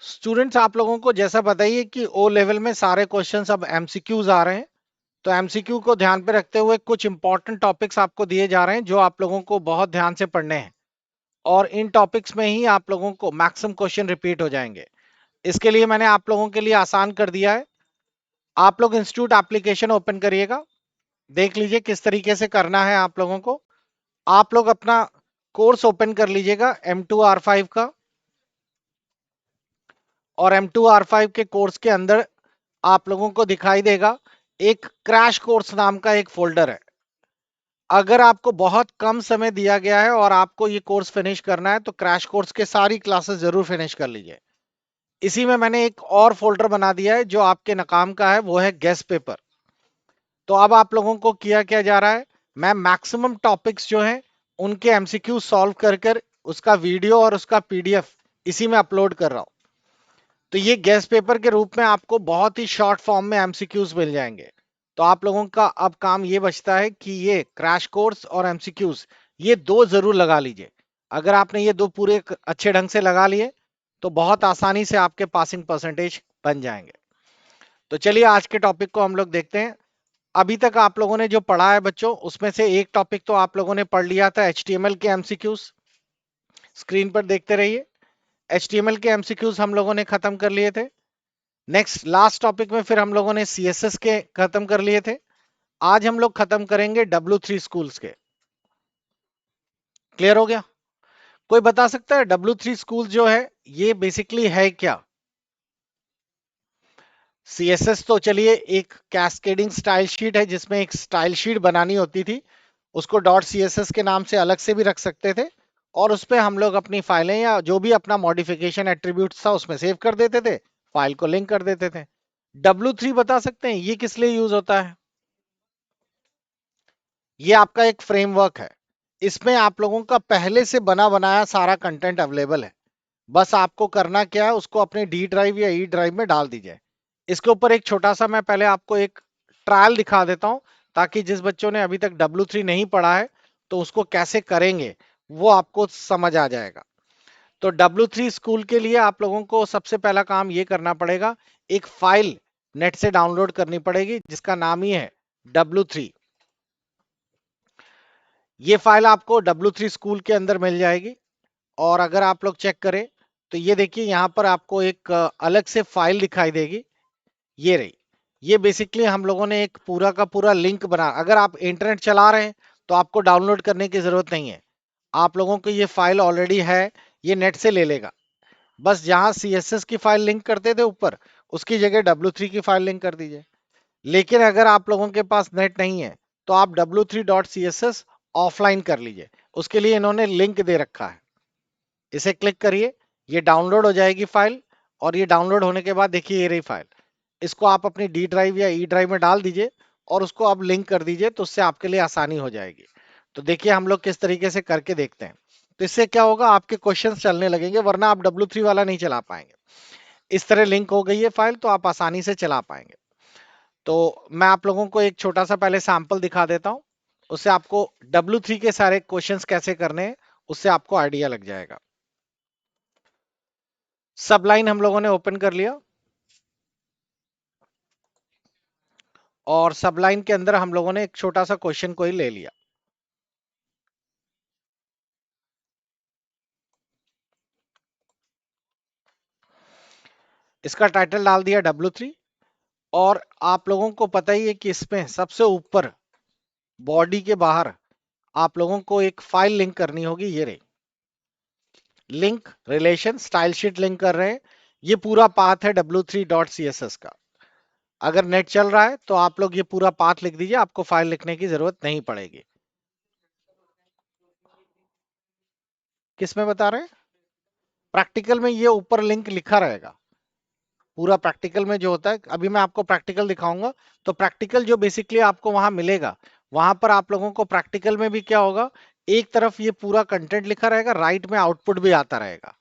Students आप लोगों को जैसा बताइए कि ओ लेवल में सारे क्वेश्चंस अब एमसीक्यूज आ रहे हैं। तो एमसीक्यू को ध्यान पे रखते हुए कुछ इंपॉर्टेंट टॉपिक्स आपको दिए जा रहे हैं जो आप लोगों को बहुत ध्यान से पढ़ने हैं। और इन टॉपिक्स में ही आप लोगों को मैक्सिमम क्वेश्चन रिपीट हो जाएंगे। इसके लिए मैंने आप लोगों के लिए आसान कर दिया है। आप लोग इंस्टीट्यूट एप्लीकेशन ओपन करिएगा, देख लीजिए किस तरीके से करना है आप लोगों को। आप लोग अपना कोर्स ओपन कर लीजिएगा M2R5 का। और M2R5 के कोर्स के अंदर आप लोगों को दिखाई देगा एक क्रैश कोर्स नाम का एक फोल्डर है। अगर आपको बहुत कम समय दिया गया है और आपको ये कोर्स फिनिश करना है तो क्रैश कोर्स के सारी क्लासेस जरूर फिनिश कर लीजिए। इसी में मैंने एक और फोल्डर बना दिया है जो आपके नाकाम का है, वो है गेस्ट पेपर। तो अब आप लोगों को किया क्या जा रहा है, मैं मैक्सिमम टॉपिक्स जो हैं उनके एमसीक्यू सॉल्व कर कर उसका वीडियो और उसका पीडीएफ इसी में अपलोड कर रहा हूं। तो ये गेस्ट पेपर के रूप में आपको बहुत ही शॉर्ट फॉर्म में एमसीक्यूज मिल जाएंगे। तो आप लोगों का अब काम ये बचता है कि ये क्रैश कोर्स और एमसीक्यूज ये दो जरूर लगा लीजिए। अगर आपने ये दो पूरे अच्छे ढंग से लगा लिए तो बहुत आसानी से आपके पासिंग परसेंटेज बन जाएंगे। तो चलिए आज के टॉपिक को हम लोग देखते हैं। अभी तक आप लोगों ने जो पढ़ा है बच्चों, उसमें से एक टॉपिक तो आप लोगों ने पढ़ लिया था HTML के एमसीक्यूज। स्क्रीन पर देखते रहिए। HTML के एमसीक्यूज हम लोगों ने खत्म कर लिए थे। नेक्स्ट लास्ट टॉपिक में फिर हम लोगों ने CSS के खत्म कर लिए थे। आज हम लोग खत्म करेंगे W3 स्कूल्स के। क्लियर हो गया? कोई बता सकता है W3 स्कूल जो है ये बेसिकली है क्या? CSS तो चलिए एक कैस्केडिंग स्टाइल शीट है जिसमें एक स्टाइल शीट बनानी होती थी। उसको .css के नाम से अलग से भी रख सकते थे और उस पर हम लोग अपनी फाइलें या जो भी अपना मॉडिफिकेशन एट्रीब्यूट्स था उसमें सेव कर देते थे, फाइल को लिंक कर देते थे। W3 बता सकते हैं ये किस लिए यूज होता है? ये आपका एक फ्रेमवर्क है। इसमें आप लोगों का पहले से बना बनाया सारा कंटेंट अवेलेबल है। बस आपको करना क्या है, उसको अपने डी ड्राइव या ई ड्राइव में डाल दीजिए। इसके ऊपर एक छोटा सा मैं पहले आपको एक ट्रायल दिखा देता हूं ताकि जिस बच्चों ने अभी तक W3 नहीं पढ़ा है तो उसको कैसे करेंगे वो आपको समझ आ जाएगा। तो W3 स्कूल के लिए आप लोगों को सबसे पहला काम ये करना पड़ेगा, एक फाइल नेट से डाउनलोड करनी पड़ेगी जिसका नाम ही है W3। ये फाइल आपको W3 स्कूल के अंदर मिल जाएगी। और अगर आप लोग चेक करें तो ये देखिए यहाँ पर आपको एक अलग से फाइल दिखाई देगी। ये रही। ये बेसिकली हम लोगों ने एक पूरा का पूरा लिंक बना, अगर आप इंटरनेट चला रहे हैं तो आपको डाउनलोड करने की जरूरत नहीं है। आप लोगों को ये फाइल ऑलरेडी है, ये नेट से ले लेगा। बस जहां CSS की फाइल लिंक करते थे ऊपर, उसकी जगह W3 की फाइल लिंक कर दीजिए। लेकिन अगर आप लोगों के पास नेट नहीं है तो आप W3.css ऑफलाइन कर लीजिए। उसके लिए इन्होंने लिंक दे रखा है, इसे क्लिक करिए, ये डाउनलोड हो जाएगी फाइल। और ये डाउनलोड होने के बाद देखिए ये रही फाइल। इसको आप अपनी डी ड्राइव या ई ड्राइव में डाल दीजिए और उसको आप लिंक कर दीजिए, तो उससे आपके लिए आसानी हो जाएगी। तो देखिए हम लोग किस तरीके से करके देखते हैं। तो इससे क्या होगा, आपके क्वेश्चंस चलने लगेंगे, वरना आप W3 वाला नहीं चला पाएंगे। इस तरह लिंक हो गई है फाइल तो आप आसानी से चला पाएंगे। तो मैं आप लोगों को एक छोटा सा पहले सैंपल दिखा देता हूं, उससे आपको W3 के सारे क्वेश्चंस कैसे करने हैं उससे आपको आइडिया लग जाएगा। सब लाइन हम लोगों ने ओपन कर लिया और सब लाइन के अंदर हम लोगों ने एक छोटा सा क्वेश्चन को ही ले लिया। इसका टाइटल डाल दिया W3। और आप लोगों को पता ही है कि इसमें सबसे ऊपर बॉडी के बाहर आप लोगों को एक फाइल लिंक करनी होगी। ये रही link, relation style sheet link कर रहे हैं। ये पूरा पाथ है W3.css का। अगर नेट चल रहा है तो आप लोग ये पूरा पाथ लिख दीजिए, आपको फाइल लिखने की जरूरत नहीं पड़ेगी। किसमें बता रहे हैं? प्रैक्टिकल में ये ऊपर लिंक लिखा रहेगा। पूरा प्रैक्टिकल में जो होता है, अभी मैं आपको प्रैक्टिकल दिखाऊंगा। तो प्रैक्टिकल जो बेसिकली आपको वहां मिलेगा, वहां पर आप लोगों को प्रैक्टिकल में भी क्या होगा, एक तरफ ये पूरा कंटेंट लिखा रहेगा, राइट में आउटपुट भी आता रहेगा।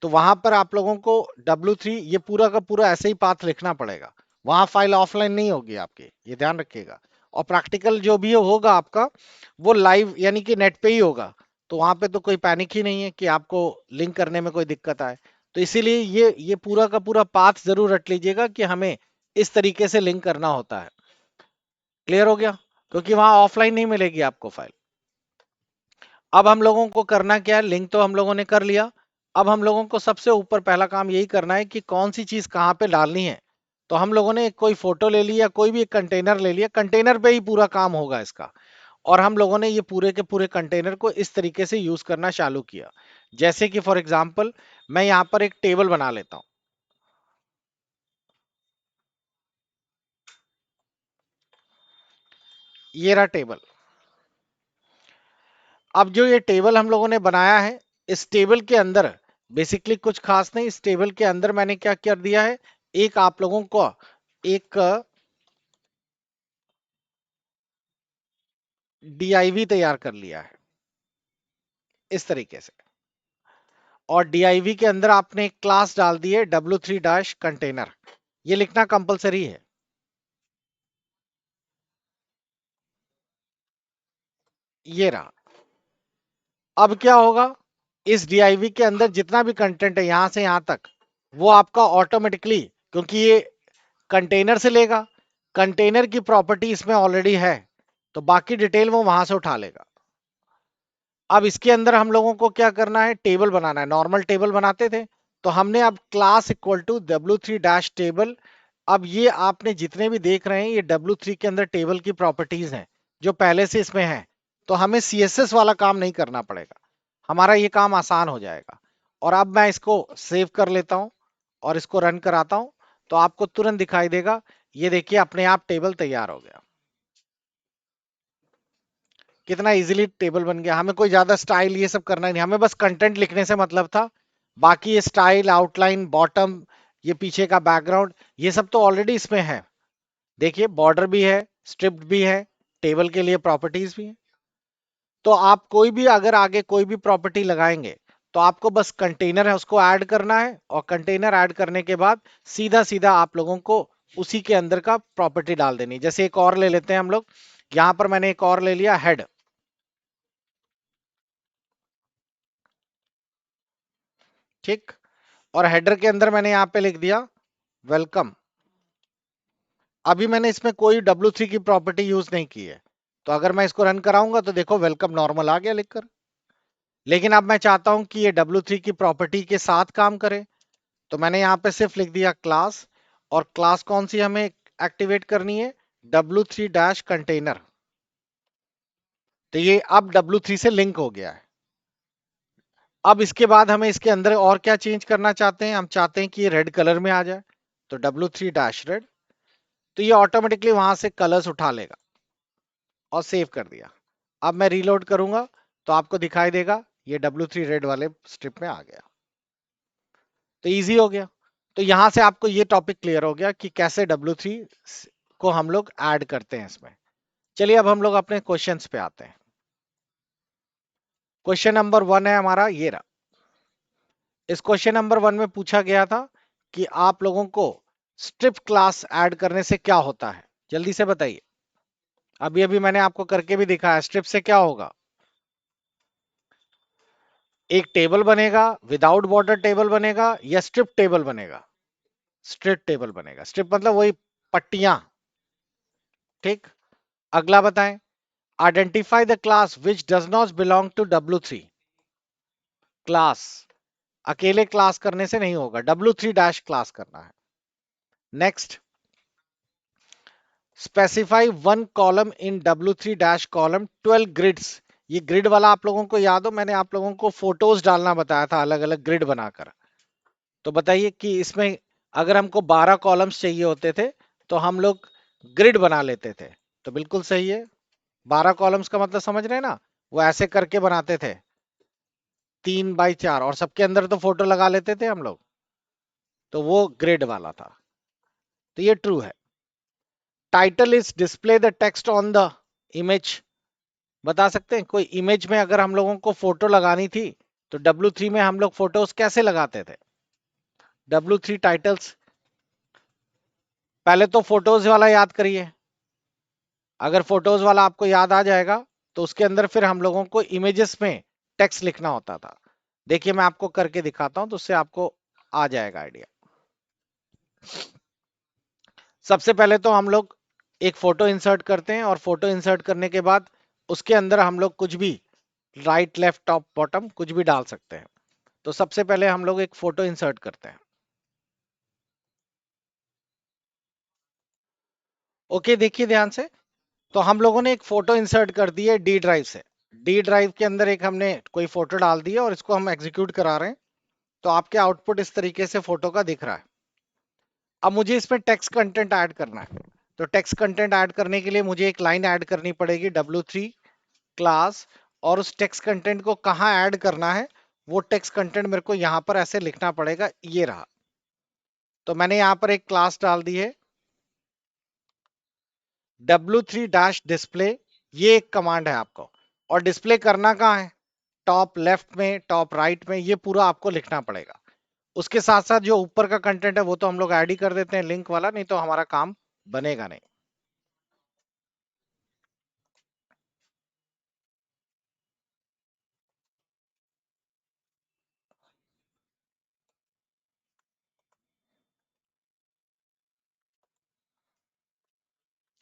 तो वहां पर आप लोगों को W3 ये पूरा का पूरा ऐसे ही पाथ लिखना पड़ेगा। वहां फाइल ऑफलाइन नहीं होगी आपकी, ये ध्यान रखिएगा। और प्रैक्टिकल जो भी होगा आपका, वो लाइव यानी कि नेट पे ही होगा। तो वहां पे तो कोई पैनिक ही नहीं है कि आपको लिंक करने में कोई दिक्कत आए। तो इसीलिए ये पूरा का पूरा पाथ जरूर रट लीजिएगा कि हमें इस तरीके से लिंक करना होता है। क्लियर हो गया? क्योंकि वहां ऑफलाइन नहीं मिलेगी आपको फाइल। अब हम लोगों को करना क्या है, लिंक तो हम लोगों ने कर लिया। अब हम लोगों को सबसे ऊपर पहला काम यही करना है कि कौन सी चीज कहां पे डालनी है। तो हम लोगों ने कोई फोटो ले लिया, कोई भी एक कंटेनर ले लिया, कंटेनर पे ही पूरा काम होगा इसका। और हम लोगों ने ये पूरे के पूरे कंटेनर को इस तरीके से यूज करना चालू किया। जैसे कि फॉर एग्जांपल मैं यहां पर एक टेबल बना लेता हूं। ये रहा टेबल। अब जो ये टेबल हम लोगों ने बनाया है, इस टेबल के अंदर बेसिकली कुछ खास नहीं। इस टेबल के अंदर मैंने क्या कर दिया है, एक आप लोगों को एक DIV तैयार कर लिया है इस तरीके से। और DIV के अंदर आपने एक क्लास डाल दी है W3 डैश कंटेनर। ये लिखना कंपलसरी है। ये रहा। अब क्या होगा, इस DIV के अंदर जितना भी कंटेंट है यहां से यहां तक, वो आपका ऑटोमेटिकली, क्योंकि ये कंटेनर से लेगा, कंटेनर की प्रॉपर्टी इसमें ऑलरेडी है, तो बाकी डिटेल वो वहां से उठा लेगा। अब इसके अंदर हम लोगों को क्या करना है, टेबल बनाना है। नॉर्मल टेबल बनाते थे, तो हमने अब class equal to W3 dash table. अब ये आपने जितने भी देख रहे हैं, ये W3 के अंदर टेबल की प्रॉपर्टीज हैं जो पहले से इसमें है। तो हमें CSS वाला काम नहीं करना पड़ेगा, हमारा ये काम आसान हो जाएगा। और अब मैं इसको सेव कर लेता हूं और इसको रन कराता हूं, तो आपको तुरंत दिखाई देगा। ये देखिए अपने आप टेबल तैयार हो गया। कितना इजीली टेबल बन गया। हमें कोई ज्यादा स्टाइल ये सब करना ही नहीं, हमें बस कंटेंट लिखने से मतलब था। बाकी ये स्टाइल, आउटलाइन, बॉटम, ये पीछे का बैकग्राउंड, ये सब तो ऑलरेडी इसमें है। देखिए बॉर्डर भी है, स्ट्रिप्ड भी है, टेबल के लिए प्रॉपर्टीज भी है। तो आप कोई भी अगर आगे कोई भी प्रॉपर्टी लगाएंगे, तो आपको बस कंटेनर है उसको ऐड करना है, और कंटेनर ऐड करने के बाद सीधा सीधा आप लोगों को उसी के अंदर का प्रॉपर्टी डाल देनी। जैसे एक और ले लेते हैं हम लोग, यहां पर मैंने एक और ले लिया हेड। ठीक। और हेडर के अंदर मैंने यहां पे लिख दिया वेलकम। अभी मैंने इसमें कोई W3 की प्रॉपर्टी यूज नहीं की है, तो अगर मैं इसको रन कराऊंगा तो देखो वेलकम नॉर्मल आ गया लिखकर। लेकिन अब मैं चाहता हूं कि ये W3 की प्रॉपर्टी के साथ काम करे, तो मैंने यहां पे सिर्फ लिख दिया क्लास। और क्लास कौन सी हमें एक्टिवेट करनी है, W3 डैश कंटेनर। तो ये अब W3 से लिंक हो गया है। अब इसके बाद हमें इसके अंदर और क्या चेंज करना चाहते हैं, हम चाहते हैं कि ये रेड कलर में आ जाए, तो W3 डैश रेड। तो ये ऑटोमेटिकली वहां से कलर्स उठा लेगा। और सेव कर दिया। अब मैं रीलोड करूंगा तो आपको दिखाई देगा ये W3 रेड वाले स्ट्रिप में आ गया। तो इजी हो गया। तो यहां से आपको ये टॉपिक क्लियर हो गया कि कैसे W3 को हम लोग ऐड करते हैं इसमें। चलिए अब हम लोग अपने क्वेश्चंस पे आते हैं। क्वेश्चन नंबर 1 है हमारा ये रहा। इस क्वेश्चन नंबर 1 में पूछा गया था कि आप लोगों को स्ट्रिप क्लास ऐड करने से क्या होता है, जल्दी से बताइए। अभी अभी मैंने आपको करके भी दिखाया, स्ट्रिप से क्या होगा, एक टेबल बनेगा, विदाउट बॉर्डर टेबल बनेगा या स्ट्रिप टेबल बनेगा। स्ट्रिप टेबल बनेगा, स्ट्रिप मतलब वही पट्टियां। ठीक। अगला बताएं, identify the class which does not belong to W3। Class अकेले क्लास करने से नहीं होगा, W3 डैश क्लास करना है। Next, specify one column in W3 dash column 12 grids. ये ग्रिड वाला आप लोगों को याद हो, मैंने आप लोगों को फोटोज डालना बताया था अलग अलग ग्रिड बनाकर। तो बताइए कि इसमें अगर हमको 12 कॉलम्स चाहिए होते थे, तो हम लोग ग्रिड बना लेते थे। तो बिल्कुल सही है। 12 कॉलम्स का मतलब समझ रहे हैं ना, वो ऐसे करके बनाते थे 3 बाई 4, और सबके अंदर तो फोटो लगा लेते थे हम लोग। तो वो ग्रिड वाला था। तो ये ट्रू है। Title is display the text on the image. बता सकते हैं कोई इमेज में अगर हम लोगों को फोटो लगानी थी, तो W3 में हम लोग फोटोज कैसे लगाते थे। W3 टाइटल्स, पहले तो फोटोज वाला याद करिए। अगर फोटोज वाला आपको याद आ जाएगा, तो उसके अंदर फिर हम लोगों को इमेजेस में टेक्स्ट लिखना होता था। देखिए मैं आपको करके दिखाता हूं, तो उससे आपको आ जाएगा आइडिया। सबसे पहले तो हम लोग एक फोटो इंसर्ट करते हैं, और फोटो इंसर्ट करने के बाद उसके अंदर हम लोग कुछ भी राइट लेफ्ट टॉप बॉटम कुछ भी डाल सकते हैं। तो सबसे पहले हम लोग एक फोटो इंसर्ट करते हैं। ओके, देखिए ध्यान से। तो हम लोगों ने एक फोटो इंसर्ट कर दी है डी ड्राइव से। डी ड्राइव के अंदर एक हमने कोई फोटो डाल दी है और इसको हम एग्जीक्यूट करा रहे हैं। तो आपके आउटपुट इस तरीके से फोटो का दिख रहा है। अब मुझे इसमें टेक्स्ट कंटेंट ऐड करना है। तो टेक्स्ट कंटेंट ऐड करने के लिए मुझे एक लाइन ऐड करनी पड़ेगी, W3 क्लास। और उस टेक्स्ट कंटेंट को कहाँ ऐड करना है, वो टेक्स्ट कंटेंट मेरे को यहां पर ऐसे लिखना पड़ेगा, ये रहा। तो मैंने यहां पर एक क्लास डाल दी है W3 डैश डिस्प्ले। ये एक कमांड है आपको। और डिस्प्ले करना कहाँ है, टॉप लेफ्ट में, टॉप राइट में, ये पूरा आपको लिखना पड़ेगा। उसके साथ साथ जो ऊपर का कंटेंट है वो तो हम लोग ऐड ही कर देते हैं लिंक वाला, नहीं तो हमारा काम बनेगा नहीं।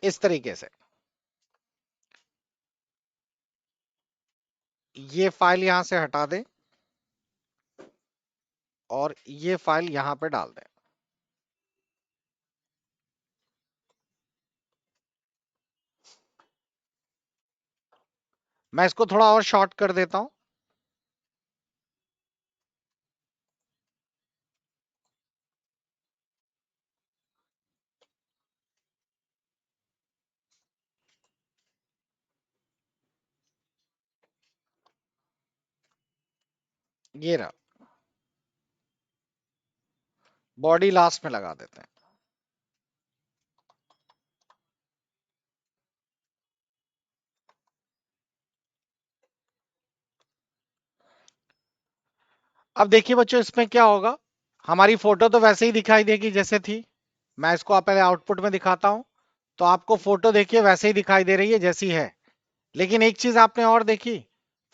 इस तरीके से ये फाइल यहां से हटा दें और ये फाइल यहां पे डाल दें। मैं इसको थोड़ा और शॉर्ट कर देता हूं। ये रहा, बॉडी लास्ट में लगा देते हैं। अब देखिए बच्चों, इसमें क्या होगा, हमारी फोटो तो वैसे ही दिखाई देगी जैसे थी। मैं इसको आप पहले आउटपुट में दिखाता हूं। तो आपको फोटो देखिए वैसे ही दिखाई दे रही है जैसी है। लेकिन एक चीज आपने और देखी,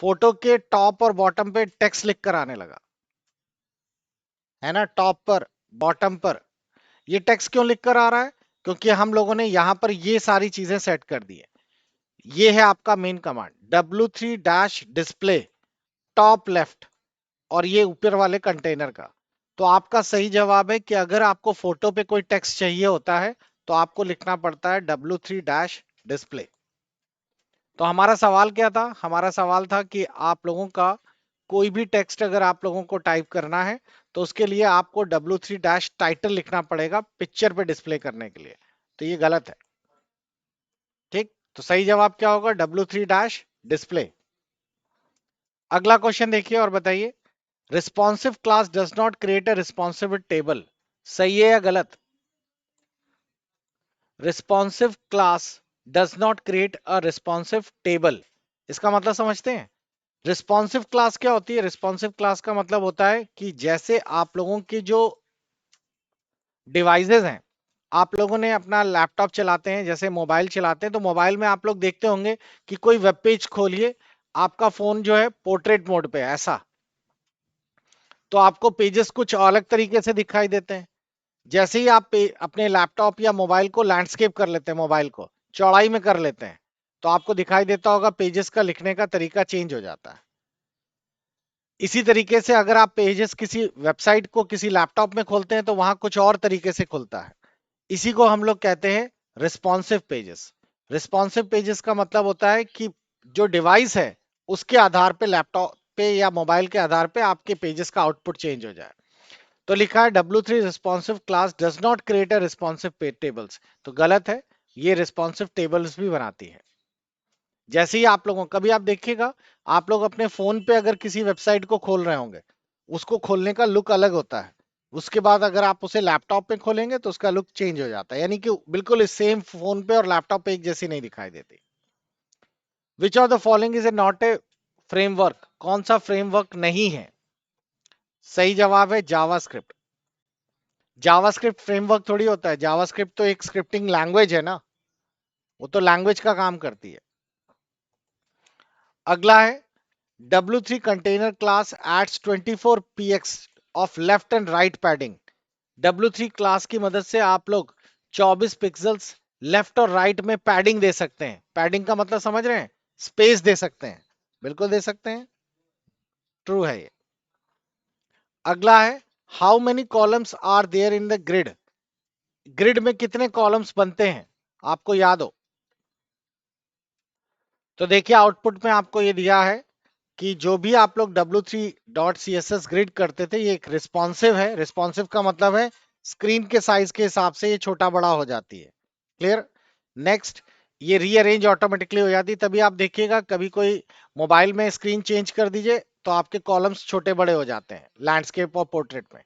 फोटो के टॉप और बॉटम पे टेक्स्ट लिख कर आने लगा, है ना, टॉप पर, बॉटम पर। ये टेक्स्ट क्यों लिख कर आ रहा है, क्योंकि हम लोगों ने यहां पर ये सारी चीजें सेट कर दी है। ये है आपका main command, W3 dash display top left, और ये ऊपर वाले कंटेनर का। तो आपका सही जवाब है कि अगर आपको फोटो पे कोई टेक्स्ट चाहिए होता है तो आपको लिखना पड़ता है W3 डैश डिस्प्ले। तो हमारा सवाल क्या था, हमारा सवाल था कि आप लोगों का कोई भी टेक्स्ट अगर आप लोगों को टाइप करना है तो उसके लिए आपको W3 डैश टाइटल लिखना पड़ेगा पिक्चर पे डिस्प्ले करने के लिए। तो ये गलत है। ठीक, तो सही जवाब क्या होगा, W3 डैश डिस्प्ले। अगला क्वेश्चन देखिए और बताइए, responsive class does not create a responsive table. सही है या गलत? Responsive class does not create a responsive table, इसका मतलब समझते हैं। रिस्पॉन्सिव क्लास क्या होती है, रिस्पॉन्सिव क्लास का मतलब होता है कि जैसे आप लोगों की जो डिवाइसेस हैं, आप लोगों ने अपना लैपटॉप चलाते हैं, जैसे मोबाइल चलाते हैं, तो मोबाइल में आप लोग देखते होंगे कि कोई वेब पेज खोलिए, आपका फोन जो है पोर्ट्रेट मोड पे है, ऐसा। तो आपको पेजेस कुछ अलग तरीके से दिखाई देते हैं। जैसे ही आप अपने लैपटॉप या मोबाइल को लैंडस्केप कर लेते हैं, मोबाइल को चौड़ाई में कर लेते हैं, तो आपको दिखाई देता होगा पेजेस का लिखने का तरीका चेंज हो जाता है। इसी तरीके से अगर आप पेजेस किसी वेबसाइट को किसी लैपटॉप में खोलते हैं तो वहां कुछ और तरीके से खुलता है। इसी को हम लोग कहते हैं रिस्पॉन्सिव पेजेस। रिस्पॉन्सिव पेजेस का मतलब होता है कि जो डिवाइस है उसके आधार पे, लैपटॉप पे या मोबाइल के आधार पे आपके पेजेस का आउटपुट चेंज हो जाए। तो लिखा है W3 responsive class does not create a responsive tables, तो गलत है। ये रिस्पॉन्सिव टेबल्स भी बनाती है। जैसे ही आप लोगों, कभी आप देखिएगा, आप लोग अपने फोन पे अगर किसी वेबसाइट को खोल रहे होंगे, उसको खोलने का लुक अलग होता है। उसके बाद अगर आप उसे लैपटॉप पे खोलेंगे तो उसका लुक चेंज हो जाता है, यानी कि बिल्कुल सेम फोन पे और लैपटॉप पे एक जैसी नहीं दिखाई देती। Which of the following is a not a framework, कौन सा फ्रेमवर्क नहीं है? सही जवाब है जावास्क्रिप्ट। जावास्क्रिप्ट फ्रेमवर्क थोड़ी होता है, जावास्क्रिप्ट तो एक स्क्रिप्टिंग लैंग्वेज है ना, वो तो लैंग्वेज का काम करती है। अगला है W3 container class adds 24 px of left and right padding. W3 class की मदद से आप लोग 24 पिक्सल्स लेफ्ट और राइट में पैडिंग दे सकते हैं। पैडिंग का मतलब समझ रहे हैं? स्पेस दे सकते हैं, बिल्कुल दे सकते हैं, ट्रू है ये। अगला है how many columns are there in the grid. Grid में कितने कॉलम्स बनते हैं आपको याद हो तो देखिए आउटपुट में आपको ये दिया है कि जो भी आप लोग W3.css ग्रिड करते थे ये एक रिस्पॉन्सिव है। रिस्पॉन्सिव का मतलब है स्क्रीन के साइज के हिसाब से ये छोटा बड़ा हो जाती है। क्लियर? नेक्स्ट, ये रीअरेंज ऑटोमेटिकली हो जाती है। तभी आप देखिएगा कभी कोई मोबाइल में स्क्रीन चेंज कर दीजिए तो आपके कॉलम्स छोटे बड़े हो जाते हैं लैंडस्केप और पोर्ट्रेट में।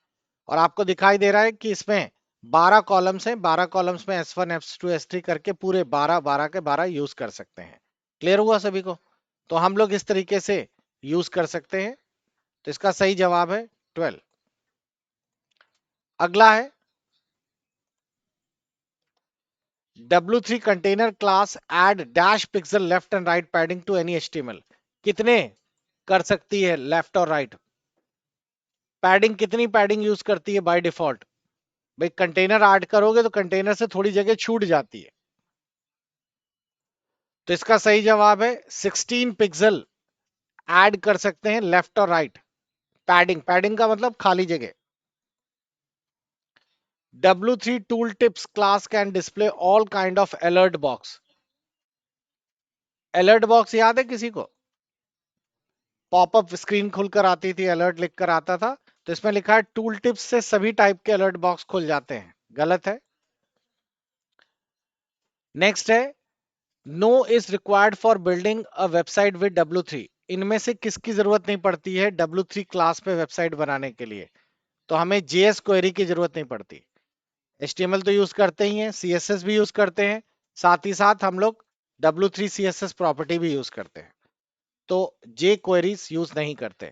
और आपको दिखाई दे रहा है कि इसमें 12 कॉलम्स हैं। 12 कॉलम्स में S1 S2 S3 करके पूरे 12 12 के 12 यूज कर सकते हैं। क्लियर हुआ सभी को? तो हम लोग इस तरीके से यूज कर सकते हैं। तो इसका सही जवाब है 12। अगला है W3 container class add dash pixel left and right padding to any HTML। कितने कर सकती है लेफ्ट और राइट पैडिंग? कितनी पैडिंग यूज करती है बाय डिफॉल्ट? भाई कंटेनर ऐड करोगे तो कंटेनर से थोड़ी जगह छूट जाती है। तो इसका सही जवाब है 16 पिक्सल ऐड कर सकते हैं लेफ्ट और राइट पैडिंग। पैडिंग का मतलब खाली जगह। W3 tooltips class can display all kind of alert box। Alert box याद है किसी को? पॉपअप स्क्रीन खुलकर आती थी, अलर्ट लिखकर आता था। तो इसमें लिखा है टूल टिप्स से सभी टाइप के अलर्ट बॉक्स खुल जाते हैं। गलत है। नेक्स्ट है no is required for building a website with W3। इनमें से किसकी जरूरत नहीं पड़ती है W3 क्लास पे वेबसाइट बनाने के लिए? तो हमें JS क्वेरी की जरूरत नहीं पड़ती। HTML तो यूज करते ही हैं, CSS भी यूज करते हैं, साथ ही साथ हम लोग W3 CSS प्रॉपर्टी भी यूज करते हैं। तो जे क्वेरीज यूज नहीं करते।